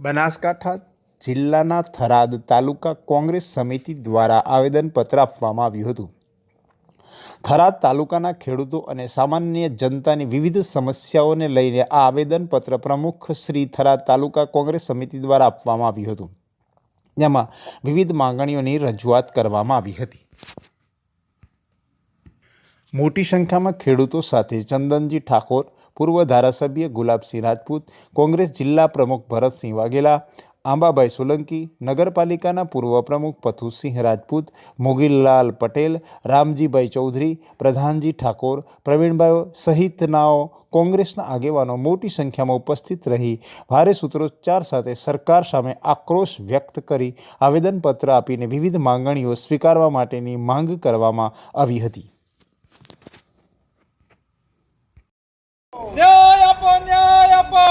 બનાસકાંઠા જિલ્લાના થરાદ તાલુકા કોંગ્રેસ સમિતિ દ્વારા આવેદનપત્ર આપવામાં આવ્યું હતું. થરાદ તાલુકાના ખેડૂતો અને સામાન્ય જનતાની વિવિધ સમસ્યાઓને લઈને આ આવેદનપત્ર પ્રમુખ શ્રી થરાદ તાલુકા કોંગ્રેસ સમિતિ દ્વારા આપવામાં આવ્યું હતું, જેમાં વિવિધ માંગણીઓની રજૂઆત કરવામાં આવી હતી. મોટી સંખ્યામાં ખેડૂતો સાથે ચંદનજી ઠાકોર, પૂર્વ ધારાસભ્ય ગુલાબસિંહ રાજપૂત, કોંગ્રેસ જિલ્લા પ્રમુખ ભરતસિંહ વાઘેલા, આંબાભાઈ સોલંકી, નગરપાલિકાના પૂર્વ પ્રમુખ પથુસિંહ રાજપૂત, મોગીલાલ પટેલ, રામજીભાઈ ચૌધરી, પ્રધાનજી ઠાકોર, પ્રવીણભાઈ સહિતનાઓ કોંગ્રેસના આગેવાનો મોટી સંખ્યામાં ઉપસ્થિત રહી ભારે સૂત્રોચ્ચાર સાથે સરકાર સામે આક્રોશ વ્યક્ત કરી આવેદનપત્ર આપીને વિવિધ માંગણીઓ સ્વીકારવા માટેની માંગ કરવામાં આવી હતી. ન્યાય આપો, ન્યાય આપો,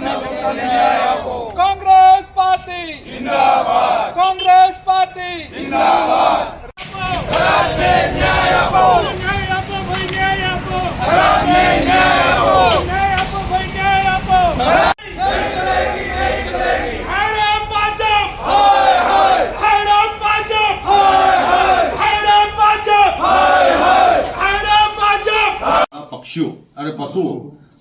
ન્યાય આપો. કોંગ્રેસ પાર્ટી જિંદાબાદ, કોંગ્રેસ પાર્ટી જિંદાબાદ. થરાદને ન્યાય આપો, ન્યાય આપો ભાઈ, ન્યાય આપો. થરાદને ન્યાય આપો, ન્યાય આપો ભાઈ, ન્યાય આપો. હાય રામ ભાજપ, હાય હાય. હાય રામ ભાજપ, હાય હાય. હાય રામ ભાજપ, હાય હાય. હાય રામ ભાજપ. પક્ષીઓ અને પશુઓ,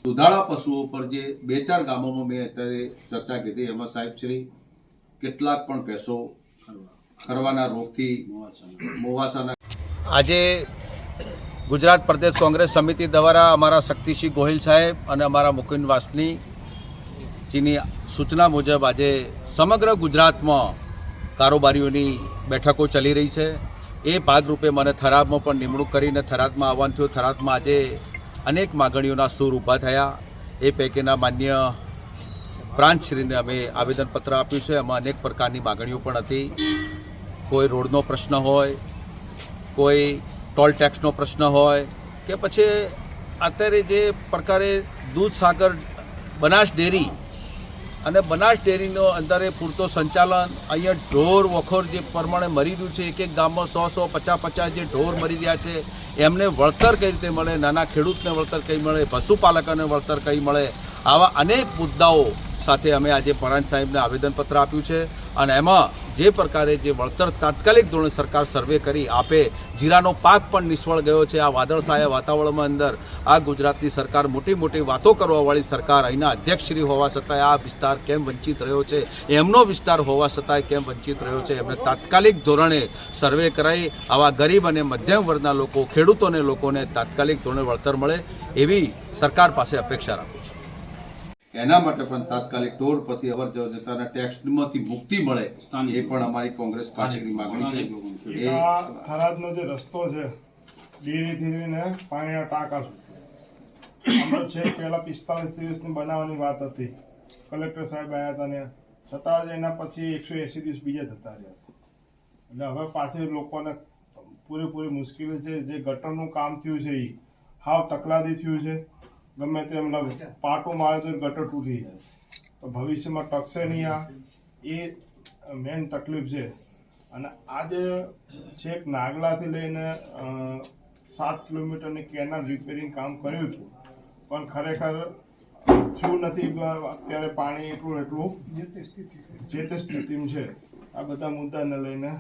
દુધાળા પશુઓ પર જે 2-4 ગામોમાં મેં અત્યારે ચર્ચા કીધી, એમાં સાહેબ શ્રી કેટલાક પણ ભેંસો ખરવાના રોગથી મોવાસાના. આજે ગુજરાત પ્રદેશ કોંગ્રેસ સમિતિ દ્વારા અમારા શક્તિસિંહ ગોહિલ સાહેબ અને અમારા મુકુંદ વાસનીજીની સૂચના મુજબ આજે સમગ્ર ગુજરાતમાં કારોબારીઓની બેઠકો ચાલી રહી છે. એ ભાગરૂપે મને થરાદમાં પણ નિમણૂક કરીને થરાદમાં આવવાનું થયું. થરાદમાં આજે અનેક માગણીઓના સૂર ઊભા થયા. એ પૈકીના માન્ય પ્રાંતશ્રીને અમે આવેદનપત્ર આપ્યું છે. એમાં અનેક પ્રકારની માગણીઓ પણ હતી. કોઈ રોડનો પ્રશ્ન હોય, કોઈ ટોલ ટેક્સનો પ્રશ્ન હોય, કે પછી અત્યારે જે પ્રકારે દૂધસાગર બનાસ ડેરી અને બનાસ ડેરીનો અંદરે પૂરતો સંચાલન, અહીંયા ઢોર વખોર જે પ્રમાણે મરી રહ્યું છે, એક એક ગામમાં 100-100, 50-50 જે ઢોર મરી રહ્યા છે, એમને વળતર કઈ રીતે મળે, નાના ખેડૂતને વળતર કઈ મળે, પશુપાલકોને વળતર કઈ મળે, આવા અનેક મુદ્દાઓ સાથે અમે આજે પરાંત સાહેબને આવેદનપત્ર આપ્યું છે. અને એમાં જે પ્રકારે જે વળતર તાત્કાલિક ધોરણે સરકાર સર્વે કરી આપે, જીરાનો પાક પણ નિષ્ફળ ગયો છે. આ વાદળછાયા વાતાવરણમાં અંદર આ ગુજરાતની સરકાર મોટી મોટી વાતો કરવાવાળી સરકાર, અહીંના અધ્યક્ષશ્રી હોવા છતાંય આ વિસ્તાર કેમ વંચિત રહ્યો છે, એમનો વિસ્તાર હોવા છતાંય કેમ વંચિત રહ્યો છે, એમને તાત્કાલિક ધોરણે સર્વે કરાવી આવા ગરીબ અને મધ્યમ વર્ગના લોકો, ખેડૂતોને લોકોને તાત્કાલિક ધોરણે વળતર મળે એવી સરકાર પાસે અપેક્ષા રાખું છું. એના માટે પણ તાત્કાલિક ટોલ પરથી અવર જવર જતાના ટેક્સમાંથી મુક્તિ મળે, એ પણ અમારી કોંગ્રેસ પાર્ટીની માંગણી છે. થરાદનો જે રસ્તો છે, ડેરીથી લઈને પાણીના ટાંકા સુધી છે, પહેલા 45 દિવસની બનાવવાની વાત હતી. કલેક્ટર સાહેબ આવ્યા હતા ને છતાં એના પછી 180 દિવસ બીજા થતા રહ્યા છે. એટલે હવે પાછી લોકોને પૂરેપૂરી મુશ્કેલી છે. જે ગટરનું કામ થયું છે એ હાવ તકલાદી થયું છે. ગમે તેમ પાટું મારે તો ગટર તૂટી જાય, તો ભવિષ્યમાં ટકશે નહીં. આ એ મેન તકલીફ છે. અને આજે છેક નાગલાથી લઈને 7 કિલોમીટરની કેનાલ રિપેરિંગ કામ કર્યું હતું, પણ ખરેખર થયું નથી. અત્યારે પાણી એટલું જે તે સ્થિતિમાં છે. આ બધા મુદ્દાને લઈને